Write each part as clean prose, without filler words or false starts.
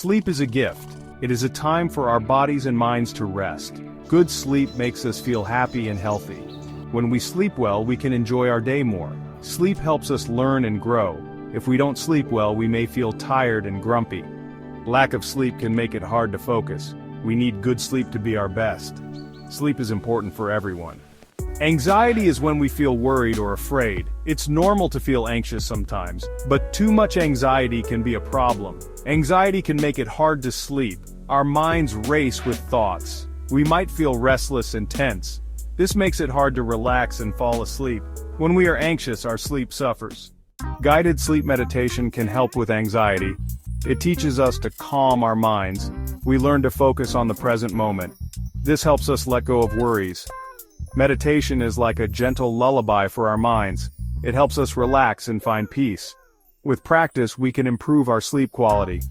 Sleep is a gift. It is a time for our bodies and minds to rest. Good sleep makes us feel happy and healthy. When we sleep well, we can enjoy our day more. Sleep helps us learn and grow. If we don't sleep well, we may feel tired and grumpy. Lack of sleep can make it hard to focus. We need good sleep to be our best. Sleep is important for everyone. Anxiety is when we feel worried or afraid. It's normal to feel anxious sometimes, but too much anxiety can be a problem. Anxiety can make it hard to sleep. Our minds race with thoughts. We might feel restless and tense. This makes it hard to relax and fall asleep. When we are anxious, our sleep suffers. Guided sleep meditation can help with anxiety. It teaches us to calm our minds. We learn to focus on the present moment. This helps us let go of worries. Meditation is like a gentle lullaby for our minds. It helps us relax and find peace. With practice, we can improve our sleep quality.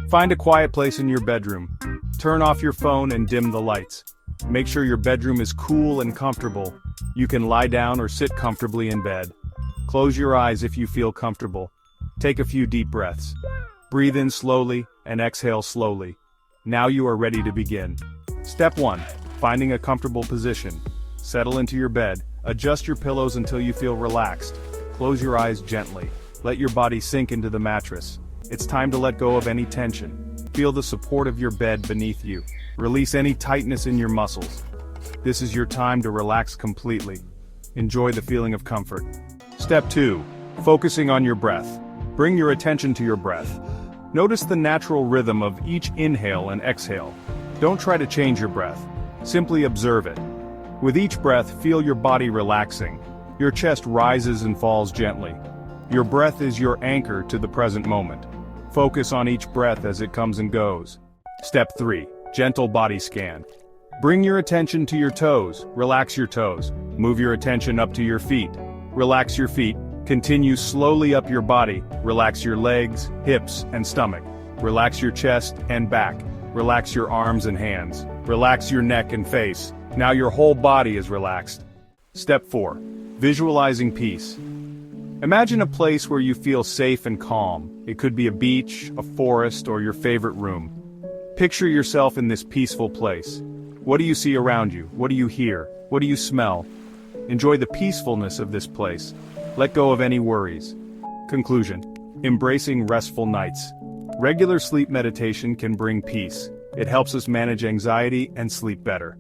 Find a quiet place in your bedroom. Turn off your phone and dim the lights. Make sure your bedroom is cool and comfortable. You can lie down or sit comfortably in bed. Close your eyes if you feel comfortable. Take a few deep breaths. Breathe in slowly and exhale slowly. Now you are ready to begin. Step 1. Finding a comfortable position. Settle into your bed. Adjust your pillows until you feel relaxed. Close your eyes gently. Let your body sink into the mattress. It's time to let go of any tension. Feel the support of your bed beneath you. Release any tightness in your muscles. This is your time to relax completely. Enjoy the feeling of comfort. Step 2. Focusing on your breath. Bring your attention to your breath. Notice the natural rhythm of each inhale and exhale. Don't try to change your breath. Simply observe it. With each breath, feel your body relaxing. Your chest rises and falls gently. Your breath is your anchor to the present moment. Focus on each breath as it comes and goes. Step 3. Gentle body scan. Bring your attention to your toes. Relax your toes. Move your attention up to your feet. Relax your feet. Continue slowly up your body. Relax your legs, hips, and stomach. Relax your chest and back. Relax your arms and hands. Relax your neck and face. Now your whole body is relaxed. Step 4. Visualizing peace. Imagine a place where you feel safe and calm. It could be a beach, a forest, or your favorite room. Picture yourself in this peaceful place. What do you see around you? What do you hear? What do you smell? Enjoy the peacefulness of this place. Let go of any worries. Conclusion. Embracing restful nights. Regular sleep meditation can bring peace. It helps us manage anxiety and sleep better.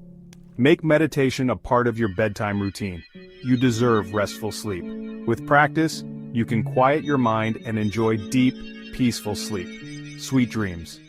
Make meditation a part of your bedtime routine. You deserve restful sleep. With practice, you can quiet your mind and enjoy deep, peaceful sleep. Sweet dreams.